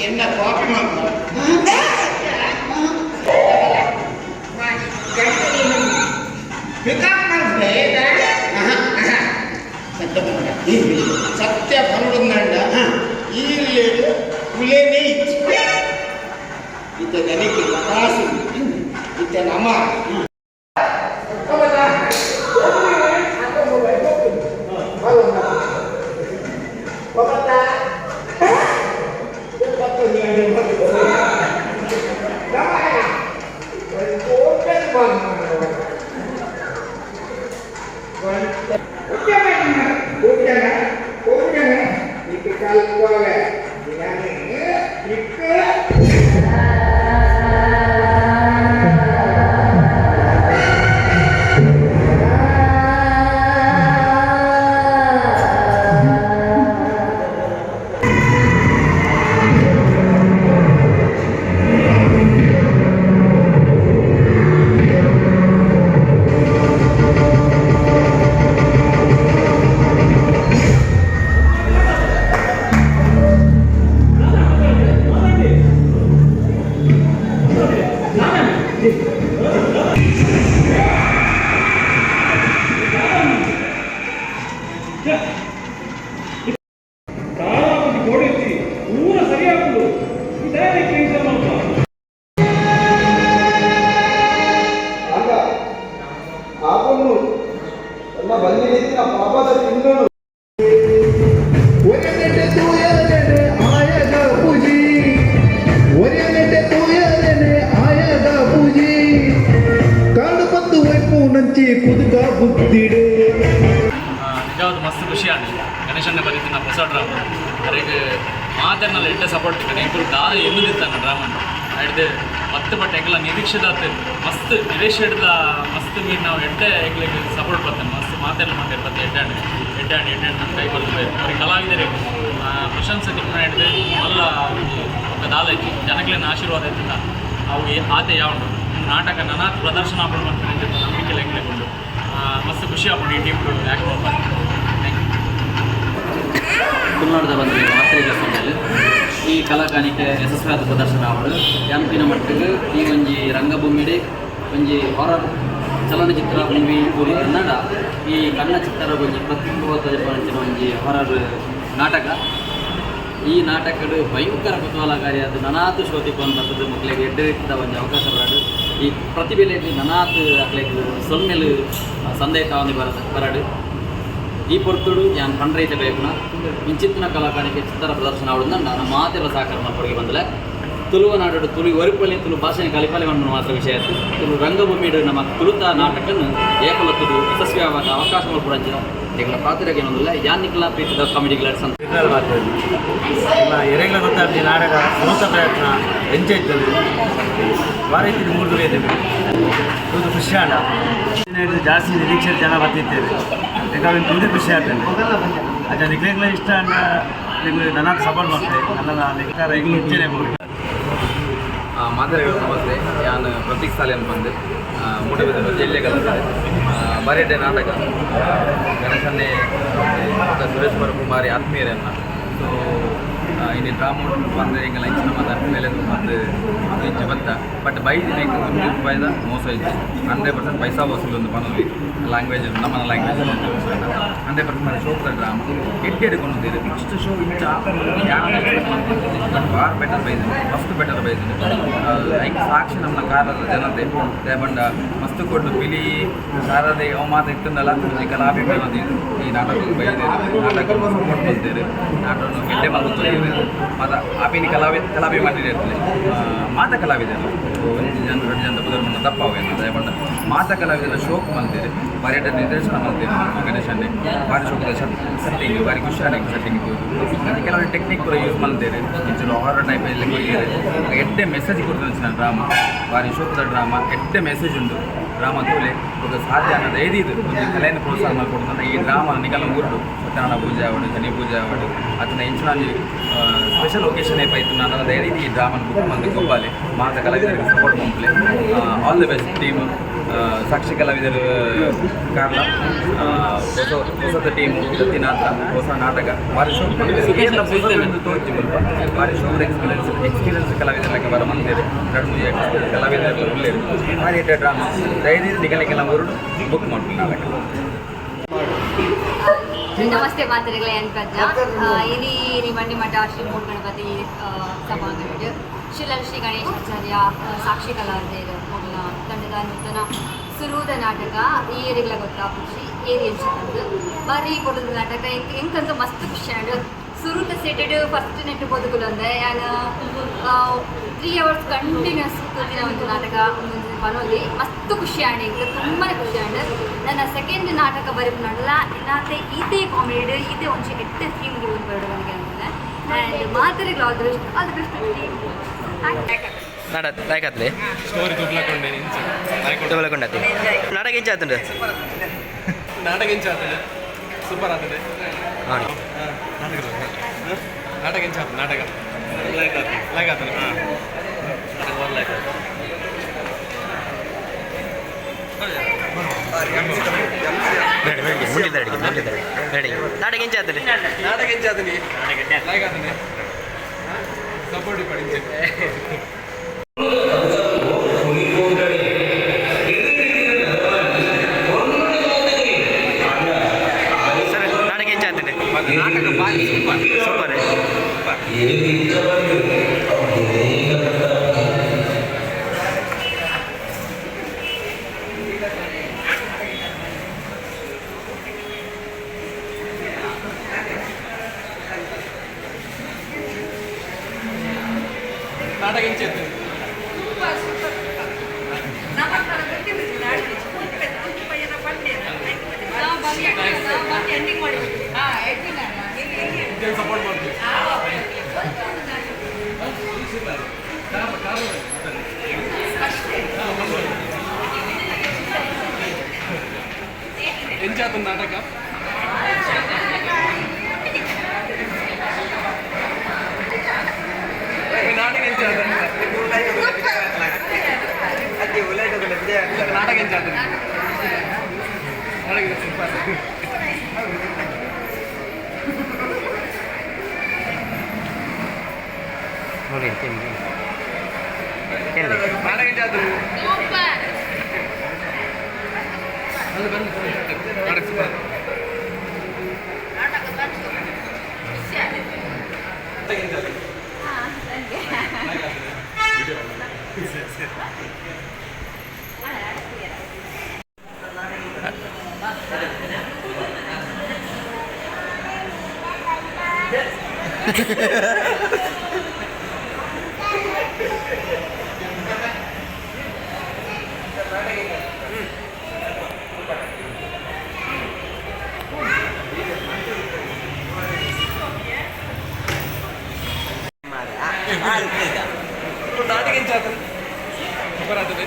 ಎನ್ನ ಕಾಪಿ ಸತ್ಯ ಪಂಡುಂದಂಡ ಇಲ್ಲಿ ಕುಲೇನೇ ಇತ್ತ ನನಗೆ ಕಾಸು ಇತ್ತ ನಮ್ಮ ನಿಜವಾದ ಮಸ್ತ್ ಖುಷಿ ಆಗಿ ಗಣೇಶನ ಬರೀತಿ ನಾ ಹೊಸ ಡ್ರಾಮಾ ಅದಕ್ಕೆ ಮಾತೇನಲ್ಲ ಎಡ್ಡೆ ಸಪೋರ್ಟ್ ಎಂಕುಲು ದಾದ ಎಂದು ನಿಂತಾನ ಡ್ರಾಮಾ ಹಿಡ್ದು ಮತ್ತೆ ಬಟ್ ಎಂಕಲ ನಿರೀಕ್ಷೆದ ಮಸ್ತ್ ನಿರೀಕ್ಷೆ ಹಿಡ್ದ ಮಸ್ತ್ ಮೀನು ನಾವು ಎಡ್ಡೆ ಎಂಗ್ಲಿಗೆ ಸಪೋರ್ಟ್ ಬರ್ತೇನೆ ಮಸ್ತ್ ಮಾತೆಲ್ಲ ಮಾಡಿರ್ಬತ್ತೆ ಎಡ್ಡಾಡಿ ನಮ್ಮ ಕೈ ಬರ್ತದೆ ಅವ್ರಿಗೆ ಕಲಾವಿದರಿಗೆ ಪ್ರಶಂಸೆ ತಿಮ್ಮನ ಹಿಡ್ದು ಮಲ್ಲ ఒక ದಾದ ಐತಿ ಜನಗಳನ್ನ ಆಶೀರ್ವಾದ ಐತಿಲ್ಲ ಅವು ಆತೆ ಯಾವುದು ನಾಟಕ ನಾನಾ ಪ್ರದರ್ಶನ ಆಗ್ಬೋದು ಮಾಡ್ತಾರೆ ನಂಬಿಕೆ ಲೆಕ್ಕಲೆಗೊಂಡು ಮಸ್ತ್ ಖುಷಿ ಆಗ್ಬೋದು ಈ ಟೀಮ್ ಆ್ಯಕ್ಟ್ ಮಾಡ್ತಾರೆ ಥ್ಯಾಂಕ್ ಯು. ತುಳುನಾಡದ ಬಂದರೆ ಮಾತ್ರೆಗಳ ಸಮಯದಲ್ಲಿ ಈ ಕಲಾಕಾನಿಕೆ ಯಶಸ್ವಿಯಾದ ಪ್ರದರ್ಶನ ಆವಡು ಯಾಂಪಿನ ಮಟ್ಟಿಗೆ ಈ ಒಂಜಿ ರಂಗಭೂಮಿಡೆ ಒಂಜಿ ಹಾರರ್ ಚಲನಚಿತ್ರ ಮೂವಿ ಪೂರಿ ಕನ್ನಡ ಈ ಕನ್ನಡ ಚಿತ್ರದ ಒಂಜಿ ಪ್ರತಿಭಾದ ಒಂಜಿ ಹಾರರ್ ನಾಟಕ ಈ ನಾಟಕದ ಭಯಂಕರ ಕುತೂಹಲಕಾರಿಯಾದ ನನಾತು ಶೋಧಿಕೊಂಡು ಬರ್ತದೆ ಮಕ್ಕಳಿಗೆ ಎಡ್ಡರಿದ್ದ ಒಂದು ಅವಕಾಶ ಬರೋದು ಈ ಪ್ರತಿಭೆಯಲ್ಲಿ ನನಾತು ಅಕ್ಲಿಗೆ ಸೊನ್ನೆಲು ಸಂದೇಶ ಒಂದು ಬರಡು ಈ ಪೊರ್ತುಡು ಯಾನ್ ಪಂಡ್ರೈತ ಬೇಕುನ ಇಂಚಿತ್ತಿನ ಕಲಾಕಾರಿಕೆ ಚಿತ್ರ ಪ್ರದರ್ಶನ ಆವಡನ್ನ ನಮ್ಮ ಮಾತೆಲ್ಲ ಸಹಕಾರ ಮಾಡ್ಕೊಡಿಗೆ ಬಂದಲೆ ತುಳುವನಾಡು ತುಳು ಒರಿಪಲ್ಲಿ ತುಳು ಭಾಷೆನ ಕಲಿಪಾಲಿ ಮಾಡೋ ಮಾತ್ರ ವಿಷಯ ಆಯಿತು ತುಳು ರಂಗಭೂಮಿಡು ನಮ್ಮ ತುಳುತ ನಾಟಕನ್ನು ಏಕಲತ್ತದು ಯಶಸ್ವಿಯಾದ ಅವಕಾಶಗಳು ಕೂಡ ಈಗಲ ಪಾತ್ರಕ್ಕೆ ಏನೊಂದಿಲ್ಲ ಯಾನಿಕ್ಲ ಪ್ರೀತಿದ ಕಾಮಿಡಿ ಗ್ಲಾಡ್ಸ್ ಅಂತ ಎರೆಗಳ ಗೊತ್ತಾಗ್ತದೆ ನಾಟಕ ಸ್ವಂತ ಪ್ರಯತ್ನ ಎಂಜಾಯ್ತದೆ ಭಾರಿ ರೀತಿ ಮೂರು ಇದ್ದೇವೆ ಇದು ಖುಷಿ ಆಡ ಜಾಸ್ತಿ ನಿರೀಕ್ಷೆ ಜನ ಬರ್ತಿದ್ದೇವೆ ಯಾಕಂದ್ರೆ ತುಂಬ ಖುಷಿ ಆಗ್ತದೆ ಅದು ನಿಗ್ಲೆಗಳ ಇಷ್ಟ ಅಂಡ ನನ್ನ ಸಪೋರ್ಟ್ ಮಾಡ್ತೇವೆ ನನ್ನ ಲೆಕ್ಕ ಹೆಚ್ಚೇನೆ ಹೋಗಿ ಮಾದರಿಗಳು ನಮಸ್ತೆ ನಾನು ಪ್ರತೀಕ್ ಸಾಲಿಯನ್ ಬಂದೆ ಮೂಡಿಬಿದ ಜಿಲ್ಲೆ ಕಲಿಸಿದೆ ಬರೆಡೆ ನಾಟಕ ಗಣೇಶನ್ನೇ ಸುರೇಶ್ ಕುಮಾರಿ ಆತ್ಮೀಯರನ್ನು ಸೊ ಇನ್ನು ಡ್ರಾಮಾ ಬಂದರೆ ಈಗ ಇಂಚಿನ ಮಾತಾಡ್ತ ಮೇಲೆ ಬಂದು ಇಂಚು ಬಂತ ಬಟ್ ಬೈ ದಿನಕ್ಕೆ ₹100 ಮೋಸ ಇತ್ತು 100% ಪೈಸಾ ವಸೂಲು ಒಂದು ಪನೋಲಿ ಲ್ಯಾಂಗ್ವೇಜ್ ನಮ್ಮ ಲ್ಯಾಂಗ್ವೇಜ್ 100% ಶೋಕದ ಡ್ರಾಮಾ ಎಡ್ಡೆಡ್ಕೊಂಡಿದ್ದೀರಿ ಫಸ್ಟ್ ಶೋ ಇಂಚ ಬಟ್ ಬಾರ್ ಬೆಟರ್ ಬೈದು ಮಸ್ತ್ ಬೆಟರ್ ಬೈದು ಐಕ್ ಸಾಕ್ಷಿ ನಮ್ಮ ಕಾರದ ಜನತೆ ದೇಬಂಡ ಮಸ್ತ್ ಕೊಟ್ಟು ಬಿಲಿ ಸಾರದೆ ಅವ ಮಾತು ಇತ್ತಂದಲ್ಲ ಈ ಕಲಾಭಿಮಾನ ಈ ನಾಟಕ ಬೈದಿರಿ ನಾಟಕ ಸಪೋರ್ಟ್ ಬಂದಿರಿ ನಾಟಕ ಗೆಡ್ಡೆ ಮಾಡ್ಕೊತೀರಿ ಮತ್ತು ಆಪಿನಿ ಕಲಾಭಿಮಾನಿ ಇರ್ತದೆ ಮಾತ ಕಲಾವಿದರು ಒಂದು ಜನ 2 ಜನ ಬದಲು ತಪ್ಪಾವೇನು ದಯಪಂಡ ಮಾತ ಕಲಾವಿದರ ಶೋಕ್ ಬಂದಿರಿ ಪರ್ಯಟನ ನಿರ್ದೇಶನ ಮಾಡ್ತೀರಿ ಗಣೇಶನ್ನೇ ಭಾರಿ ಶೋಕದ ಸೆಟ್ಟಿಂಗ್ ಭಾರಿ ಖುಷಿ ಆಗಿ ಸೆಟ್ಟಿಂಗ್ ಕೆಲವೊಂದು ಟೆಕ್ನಿಕ್ ಕೂಡ ಯೂಸ್ ಮಾಡ್ತೀರಿ ಇಂಚು ಹಾರರ್ ಟೈಪ್ ಎಲ್ಲ ಕೊಟ್ಟಿದ್ದಾರೆ ಎಡ್ಡೆ ಮೆಸೇಜ್ ಕೊಡ್ತೀನಿ ಡ್ರಾಮಾ ಭಾರಿ ಶೋಕದ ಡ್ರಾಮಾ ಎಡ್ಡೆ ಮೆಸೇಜ್ ಉಂಟು ಡ್ರಾಮಾ ತೋಲೆ ಒಂದು ಸಾಧ್ಯ ಅನ್ನೋದು ಐದಿದು ಒಂದು ಕಲೆಯನ್ನು ಪ್ರೋತ್ಸಾಹ ಮಾಡಿಕೊಡ್ತಾನೆ ಈ ಡ್ರಾಮಾ ನಿಗಲ ಊರು ಸತ್ಯನಾರಾಯಣ ಪೂಜೆ ಆವಡು ಶನಿ ಪೂಜೆ ಆವಡು ಅದನ್ನ ಇಂಚಿನ ಸ್ಪೆಷಲ್ ಒಕೇಶನ್ ಏಪಾಯ್ತು ನಾನು ಅದು ಐದು ಈ ಡ್ರಾಮಾ ಬುಕ್ ಮಂದಿ ಗೊಬ್ಬಾಲೆ ಮಾತ ಕಲಾವಿದರಿಗೆ ಸಪೋರ್ಟ್ ಮಾಡ್ಲಿ ಆಲ್ ದಿ ಬೆಸ್ಟ್ ಟೀಮ್ ಸಾಕ್ಷಿ ಕಲಾವಿದರು ಕಾರಣ ಹೊಸದ ಟೀಮು ಇವತ್ತಿನಾಥ ಹೊಸ ನಾಟಕ ಭಾರಿ ಶೋ ತೋಚಿ ಮುಲ್ಪ ಭಾರಿ ಶೋ ಎಕ್ಸ್ಪೀರಿಯನ್ಸ್ ಕಲಾವಿದರಿಗೆ ಬರ ಮಂದಿರು 2-3 ಕಲಾವಿದರು ಒಳ್ಳೆಯದು ಭಾರಿ ಡ್ರಾಮಾ ಧೈರ್ಯ ನಿಗಲಿಗೆಲ್ಲ ಹೊರಡು ಬುಕ್ ಮಾಡ್ತೀನಿ ನಾಟಕ. ನಮಸ್ತೆ ಮಾತರಿಗಳೇ ಅನ್ಪಜ್ಜ ಇನಿ ಬಂಡಿ ಮಠ ಶ್ರೀ ಮೂರು ಗಣಪತಿ ಸಭಾಂಗಣ ಶಿಲರ್ ಶ್ರೀ ಗಣೇಶಾಚಾರ್ಯ ಸಾಕ್ಷಿ ಕಲಾವಿದರು ಮೊದಲ ತಂಡದ ನೂತನ ಸುರುವುದ ನಾಟಕ ಈ ಏರಿಗಳ ಗೊತ್ತಾಪುಷಿ ಏರಿ ಹಂಚಿದ್ದು ಬಾರಿ ಕೊಡೋದು ನಾಟಕ ಎಂಕಂತ ಮಸ್ತ್ ಖುಷಿ ಆಂಡ್ ಸುರುತ ಸೆಟೆಡ್ ಫಸ್ಟ್ ನೆಟ್ಟು ಬದುಕಲು ಅಂದರೆ ನಾನು 3 hours ಕಂಟಿನ್ಯೂಸ್ ಕೂತಿನ ಒಂದು ನಾಟಕ ಬರೋಲಿ ಮಸ್ತ್ ಖುಷಿ ಆಂಡ್ ಈಗ ತುಂಬಾ ಖುಷಿ ಆಂಡ್ ನನ್ನ ಸೆಕೆಂಡ್ ನಾಟಕ ಬರೀತು ನೋಡಲ್ಲ ಇನ್ನಾತೆ ಇದೇ ಕಾಮಿಡಿ ಇದೇ ಒಂದು ಎಟ್ಟೆ ಥೀಮ್ ಒಂದು ಬರೋದು ನನಗೆ ಅಂದರೆ ಆ್ಯಂಡ್ ಮಾತರಿಗಳು ಆಲ್ ದ ಬೆಸ್ಟ್ ಟೀಮ್ ಲಾಯ್ಕತ್ಲೆ ಸ್ಟೋರಿ ತುಬ್ಲಕೊಂಡೆ ತುಬ್ಲಕೊಂಡತಿ ನಾಟಕ ಎಂಚ ಆತುಂಡು ನಾಟಕ ಎಂಚ ಆಗ್ತದೆ ಸೂಪರ್ ಆಗ್ತದೆ ಹಾಂ ನಾಟಕ ಎಂಚ ಆಗ್ತದೆ ನಾಟಕ ಲೈಕ್ ಆಗ್ತದೆ ಹಾಂ ಲೈಕ್ ರೆಡಿ ನಾಟಕ ಎಂಚ ಆತದೆ ನಾಟಕ ಎಂಚ ಆಗ್ತದೆ ಲೈಕ್ ಆಗ್ತದೆ ಸಪೋರ್ಟ್ ಪಡಿಂಚೆ ಸರ್ ನಾಟಕ ಎಂಚ ಆತದೆ ನಾಟಕ ಭಾರಿ ಸೂಪರ್ ಸೂಪರ್ ನಾಟಕ ಎಂಚ ಆಗ್ತದೆ ಸಪೋರ್ಟ್ ಮಾಡ್ತೀವಿ ಎಂಚಾತ ನಾಟಕ ನಾಟಕ ಎಂಚಾತ ನಾಟಕ ಎಂಚಾತ ನಾಟಕ ಸೂಪರ್ ನೋಡಿ ಹೇಳಿ ನಾಟಕ ಎಂಚಾತ ಅದು ಬಂದು ನಾಟಕ ಸೂಪರ್ ನಾಟಕ ಎಂಚಾತ ಸೂಪರ್ ಆಗ್ತದೆ